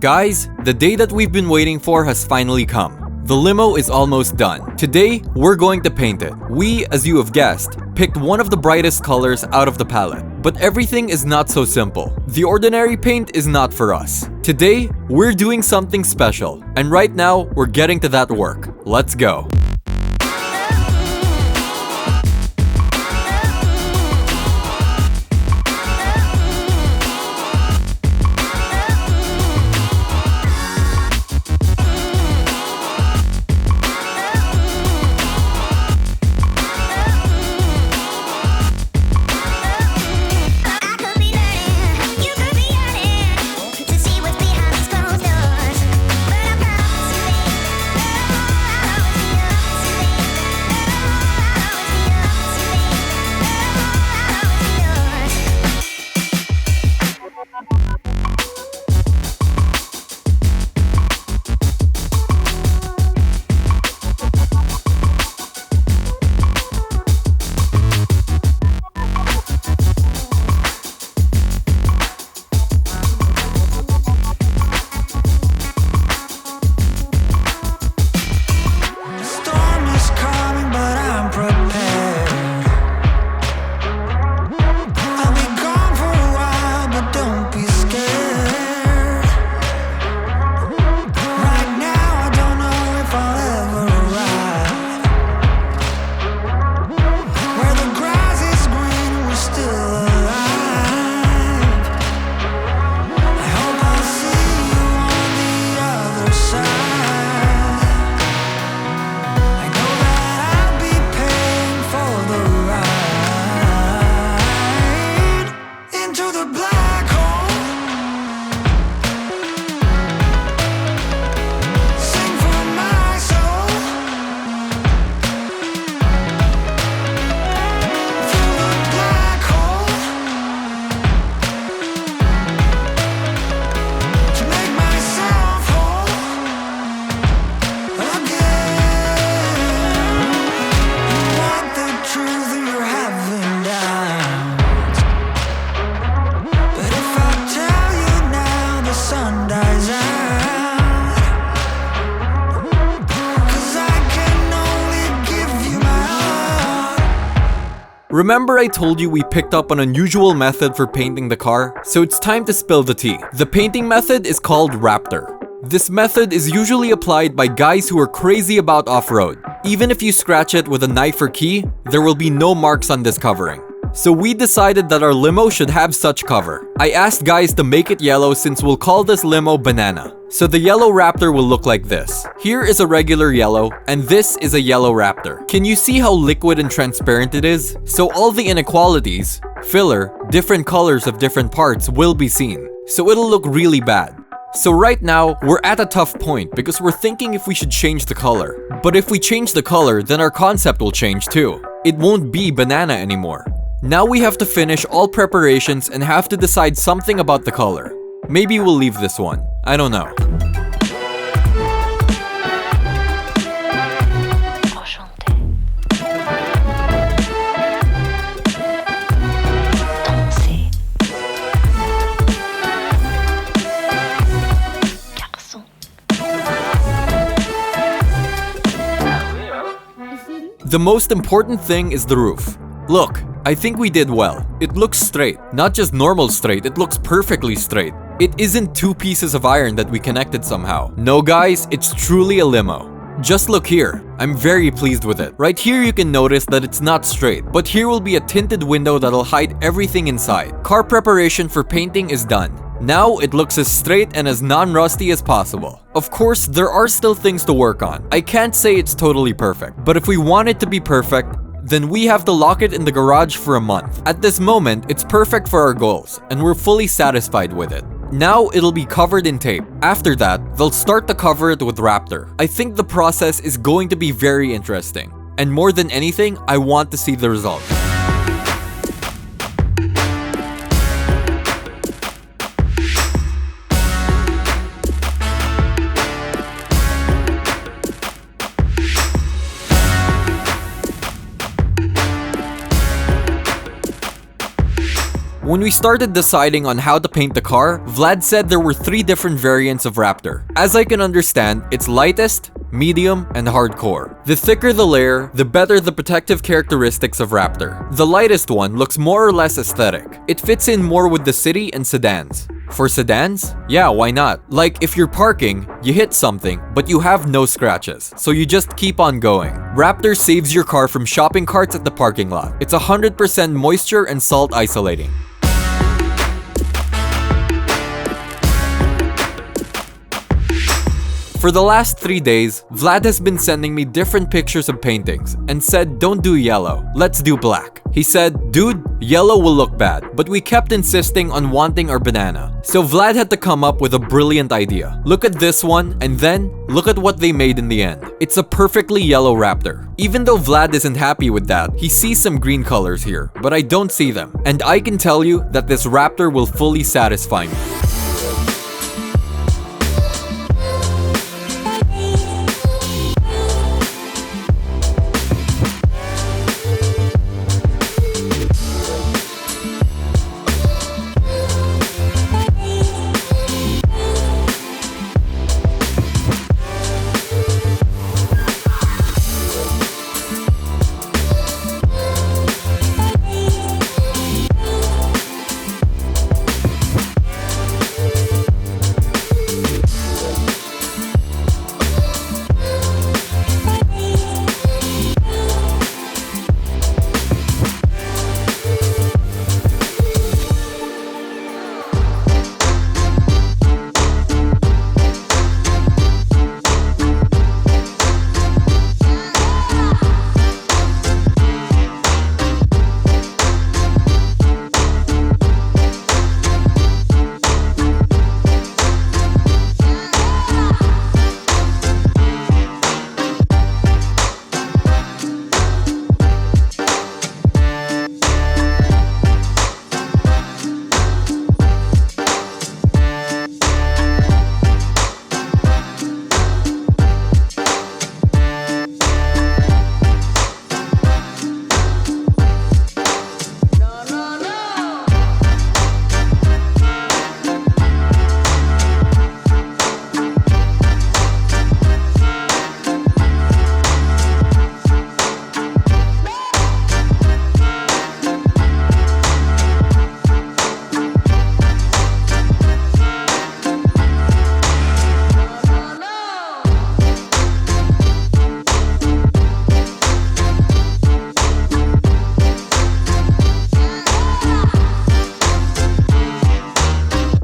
Guys, the day that we've been waiting for has finally come. The limo is almost done. Today, we're going to paint it. We, as you have guessed, picked one of the brightest colors out of the palette. But everything is not so simple. The ordinary paint is not for us. Today, we're doing something special. And right now, we're getting to that work. Let's go. Remember I told you we picked up an unusual method for painting the car? So it's time to spill the tea. The painting method is called Raptor. This method is usually applied by guys who are crazy about off-road. Even if you scratch it with a knife or key, there will be no marks on this covering. So we decided that our limo should have such cover. I asked guys to make it yellow since we'll call this limo Banana. So the yellow Raptor will look like this. Here is a regular yellow, and this is a yellow Raptor. Can you see how liquid and transparent it is? So all the inequalities, filler, different colors of different parts will be seen. So it'll look really bad. So right now, we're at a tough point because we're thinking if we should change the color. But if we change the color, then our concept will change too. It won't be banana anymore. Now we have to finish all preparations and have to decide something about the color. Maybe we'll leave this one. I don't know. The most important thing is the roof. Look, I think we did well. It looks straight. Not just normal straight, it looks perfectly straight. It isn't two pieces of iron that we connected somehow. No guys, it's truly a limo. Just look here. I'm very pleased with it. Right here you can notice that it's not straight, but here will be a tinted window that'll hide everything inside. Car preparation for painting is done. Now it looks as straight and as non-rusty as possible. Of course, there are still things to work on. I can't say it's totally perfect, but if we want it to be perfect, then we have to lock it in the garage for a month. At this moment, it's perfect for our goals, and we're fully satisfied with it. Now it'll be covered in tape. After that, they'll start to cover it with Raptor. I think the process is going to be very interesting. And more than anything, I want to see the result. When we started deciding on how to paint the car, Vlad said there were 3 different variants of Raptor. As I can understand, it's lightest, medium, and hardcore. The thicker the layer, the better the protective characteristics of Raptor. The lightest one looks more or less aesthetic. It fits in more with the city and sedans. For sedans? Yeah, why not? Like, if you're parking, you hit something, but you have no scratches, so you just keep on going. Raptor saves your car from shopping carts at the parking lot. It's 100% moisture and salt isolating. For the last 3 days, Vlad has been sending me different pictures of paintings and said, don't do yellow, let's do black. He said, dude, yellow will look bad, but we kept insisting on wanting our banana. So Vlad had to come up with a brilliant idea. Look at this one, and then look at what they made in the end. It's a perfectly yellow Raptor. Even though Vlad isn't happy with that, he sees some green colors here, but I don't see them. And I can tell you that this Raptor will fully satisfy me.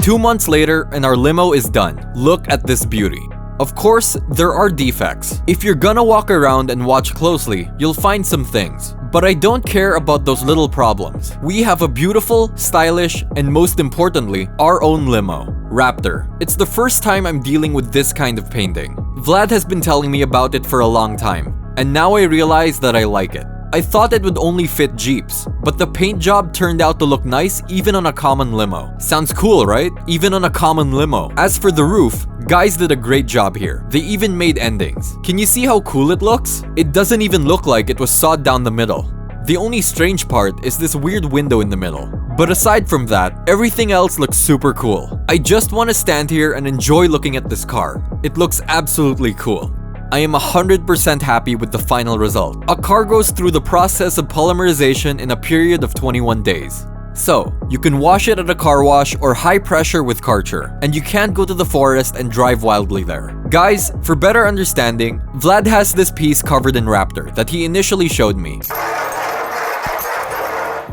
Two months later, and our limo is done. Look at this beauty. Of course, there are defects. If you're gonna walk around and watch closely, you'll find some things. But I don't care about those little problems. We have a beautiful, stylish, and most importantly, our own limo, Raptor. It's the first time I'm dealing with this kind of painting. Vlad has been telling me about it for a long time, and now I realize that I like it. I thought it would only fit Jeeps, but the paint job turned out to look nice even on a common limo. Sounds cool, right? Even on a common limo. As for the roof, guys did a great job here. They even made endings. Can you see how cool it looks? It doesn't even look like it was sawed down the middle. The only strange part is this weird window in the middle. But aside from that, everything else looks super cool. I just want to stand here and enjoy looking at this car. It looks absolutely cool. I am 100% happy with the final result. A car goes through the process of polymerization in a period of 21 days. So, you can wash it at a car wash or high pressure with Karcher, and you can't go to the forest and drive wildly there. Guys, for better understanding, Vlad has this piece covered in Raptor that he initially showed me.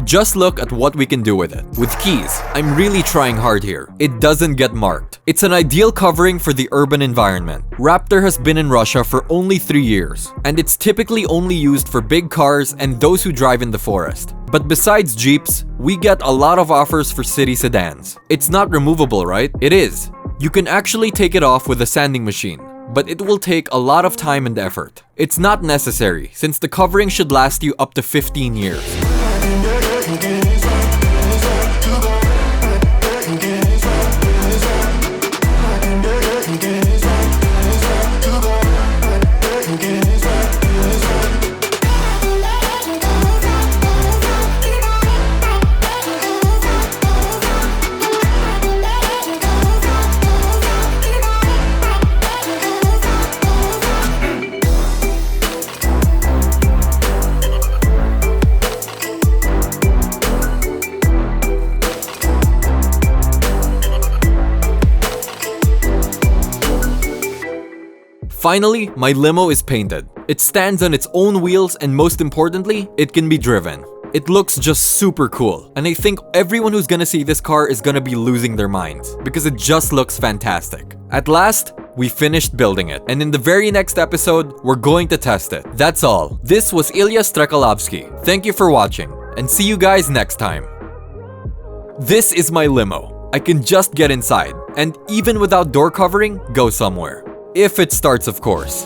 Just look at what we can do with it. With keys, I'm really trying hard here. It doesn't get marked. It's an ideal covering for the urban environment. Raptor has been in Russia for only 3 years, and it's typically only used for big cars and those who drive in the forest. But besides Jeeps, we get a lot of offers for city sedans. It's not removable, right? It is. You can actually take it off with a sanding machine, but it will take a lot of time and effort. It's not necessary, since the covering should last you up to 15 years. Finally, my limo is painted. It stands on its own wheels and most importantly, it can be driven. It looks just super cool, and I think everyone who's gonna see this car is gonna be losing their minds because it just looks fantastic. At last, we finished building it, and in the very next episode, we're going to test it. That's all. This was Ilya Strekal. Thank you for watching, and see you guys next time. This is my limo. I can just get inside, and even without door covering, go somewhere. If it starts, of course.